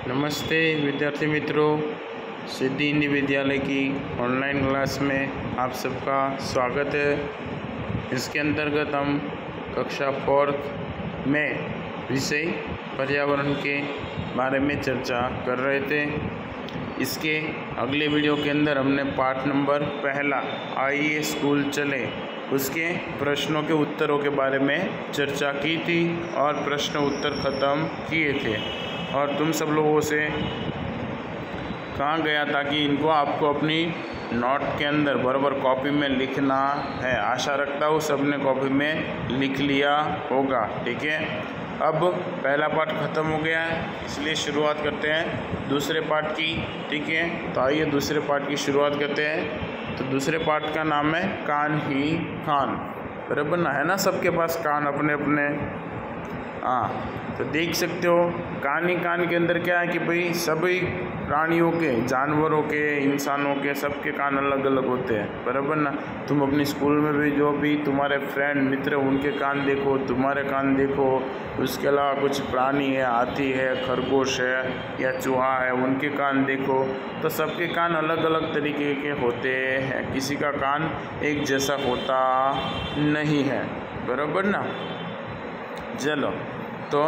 नमस्ते विद्यार्थी मित्रों, सिद्धि हिंदी विद्यालय की ऑनलाइन क्लास में आप सबका स्वागत है। इसके अंतर्गत हम कक्षा 4 में विषय पर्यावरण के बारे में चर्चा कर रहे थे। इसके अगले वीडियो के अंदर हमने पाठ नंबर 1 आइए स्कूल चले उसके प्रश्नों के उत्तरों के बारे में चर्चा की थी और प्रश्न उत्तर ख़त्म किए थे और तुम सब लोगों से कहा गया था कि इनको आपको अपनी नोट के अंदर बराबर कॉपी में लिखना है। आशा रखता हूँ सबने कॉपी में लिख लिया होगा। ठीक है, अब पहला पाठ ख़त्म हो गया है, इसलिए शुरुआत करते हैं दूसरे पाठ की। ठीक है, तो आइए दूसरे पाठ की शुरुआत करते हैं। तो दूसरे पाठ का नाम है कान ही कान। बराबर ना, है ना, सबके पास कान अपने अपने। हाँ, तो देख सकते हो कान ही कान के अंदर क्या है कि भाई सभी प्राणियों के, जानवरों के, इंसानों के, सबके कान अलग अलग होते हैं। बराबर ना, तुम अपनी स्कूल में भी जो भी तुम्हारे फ्रेंड मित्र उनके कान देखो, तुम्हारे कान देखो। उसके अलावा कुछ प्राणी है, हाथी है, खरगोश है या चूहा है, उनके कान देखो। तो सबके कान अलग अलग तरीके के होते हैं, किसी का कान एक जैसा होता नहीं है। बराबर ना, चलो तो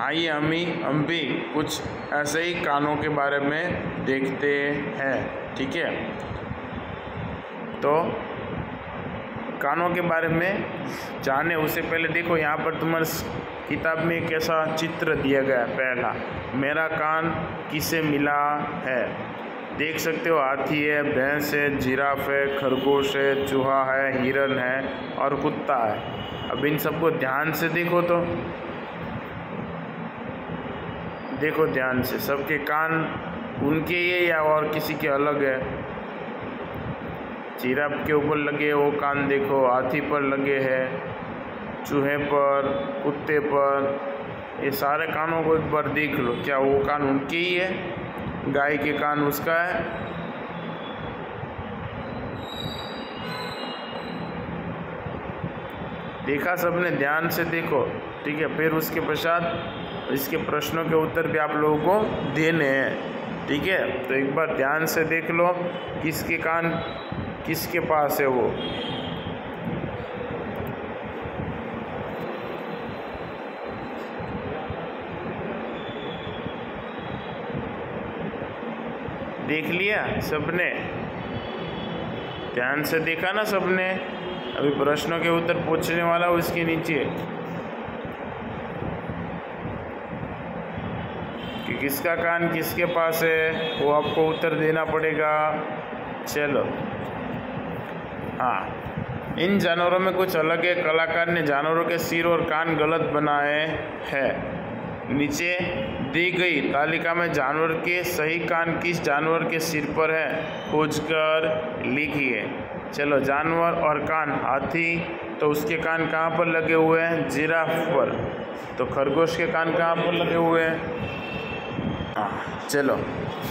आइए हम भी कुछ ऐसे ही कानों के बारे में देखते हैं। ठीक है, तो कानों के बारे में जाने उससे पहले देखो यहाँ पर तुम्हारे किताब में एक ऐसा चित्र दिया गया है। पहला, मेरा कान किसे मिला है। देख सकते हो हाथी है, भैंस है, जिराफ है, खरगोश है, चूहा है, हिरन है और कुत्ता है। अब इन सबको ध्यान से देखो, तो देखो ध्यान से, सबके कान उनके ये या और किसी के अलग है। जिराफ के ऊपर लगे वो कान देखो, हाथी पर लगे हैं, चूहे पर, कुत्ते पर, ये सारे कानों को एक बार देख लो, क्या वो कान उनके ही है? गाय के कान उसका है। देखा सबने, ध्यान से देखो। ठीक है, फिर उसके पश्चात इसके प्रश्नों के उत्तर भी आप लोगों को देने हैं। ठीक है, तो एक बार ध्यान से देख लो किसके कान किसके पास है। वो देख लिया सबने? ध्यान से देखा ना सबने? अभी प्रश्नों के उत्तर पूछने वाला हूँ इसके नीचे कि किसका कान किसके पास है, वो आपको उत्तर देना पड़ेगा। चलो, हाँ, इन जानवरों में कुछ अलग है। कलाकार ने जानवरों के सिर और कान गलत बनाए हैं। नीचे दी गई तालिका में जानवर के सही कान किस जानवर के सिर पर है, खोजकर लिखिए। चलो, जानवर और कान, हाथी तो उसके कान कहाँ पर लगे हुए हैं? जिराफ पर। तो खरगोश के कान कहाँ पर लगे हुए हैं? चलो,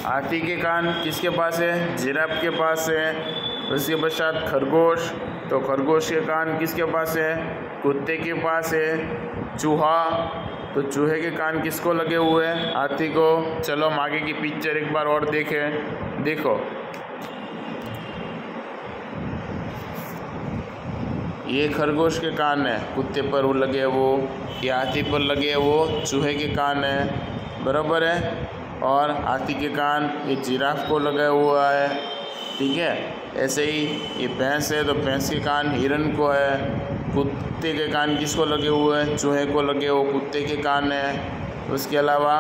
हाथी के कान किसके पास है? जिराफ के पास है। उसके पश्चात खरगोश, तो खरगोश के कान किसके पास है? कुत्ते के पास है। चूहा, तो चूहे के कान किसको लगे हुए हैं? हाथी को। चलो हम आगे की पिक्चर एक बार और देखें। देखो, ये खरगोश के कान है, कुत्ते पर वो लगे वो, ये हाथी पर लगे वो चूहे के कान है। बराबर है, और हाथी के कान ये जिराफ को लगा हुआ है। ठीक है, ऐसे ही ये भैंस है तो भैंस के कान हिरन को है। कुत्ते के कान किसको लगे हुए हैं? चूहे को लगे वो कुत्ते के कान है। उसके अलावा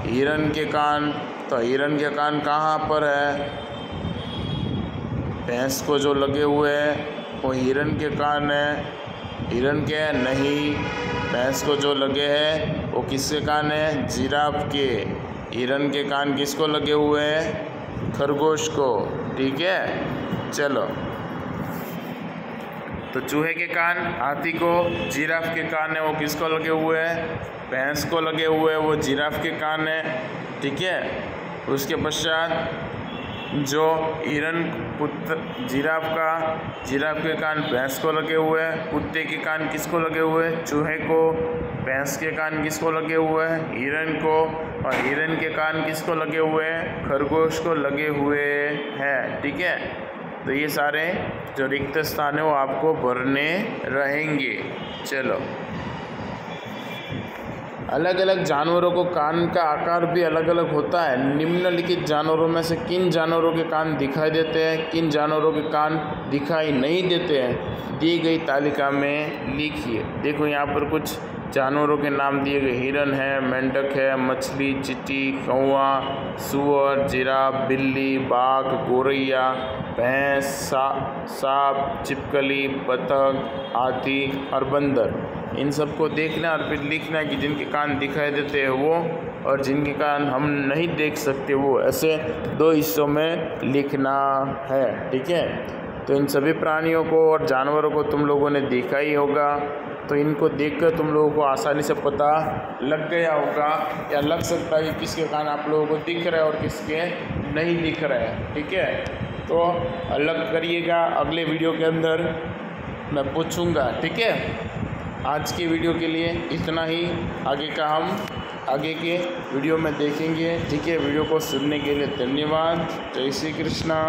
हिरन के कान, तो हिरन के कान कहाँ पर है? भैंस को जो लगे हुए हैं वो हिरन के कान है। हिरन के नहीं, भैंस को जो लगे हैं वो किसके कान है? जिराफ के। हिरन के कान किसको लगे हुए हैं? खरगोश को। ठीक है, चलो, तो चूहे के कान हाथी को, जिराफ के कान है वो किसको लगे हुए हैं? भैंस को लगे हुए हैं, वो जिराफ के कान है। ठीक है, उसके पश्चात जो हिरन जिराफ के कान भैंस को लगे हुए हैं, कुत्ते के कान किसको लगे हुए हैं, चूहे को, भैंस के कान किसको लगे हुए हैं, हिरन को, और हिरन के कान किसको लगे हुए हैं, खरगोश को लगे हुए हैं। ठीक है, तो ये सारे जो रिक्त स्थान है वो आपको भरने रहेंगे। चलो, अलग अलग जानवरों को कान का आकार भी अलग अलग होता है। निम्नलिखित जानवरों में से किन जानवरों के कान दिखाई देते हैं, किन जानवरों के कान दिखाई नहीं देते हैं, दी गई तालिका में लिखिए। देखो यहाँ पर कुछ जानवरों के नाम दिए गए, हिरन है, मेंढक है, मछली, चींटी, कौवा, सूअर, जिराफ, बिल्ली, बाघ, गौरैया, भैंस, सांप, छिपकली, बतख, हाथी और बंदर। इन सबको देखना और फिर लिखना कि जिनके कान दिखाई देते हैं वो, और जिनके कान हम नहीं देख सकते वो, ऐसे 2 हिस्सों में लिखना है। ठीक है, तो इन सभी प्राणियों को और जानवरों को तुम लोगों ने देखा ही होगा, तो इनको देखकर तुम लोगों को आसानी से पता लग गया होगा या लग सकता है कि किसके कान आप लोगों को दिख रहे हैं और किसके नहीं दिख रहे हैं। ठीक है, तो अलग करिएगा, अगले वीडियो के अंदर मैं पूछूंगा। ठीक है, आज की वीडियो के लिए इतना ही, आगे का हम आगे के वीडियो में देखेंगे। ठीक है, वीडियो को सुनने के लिए धन्यवाद। जय श्री कृष्णा।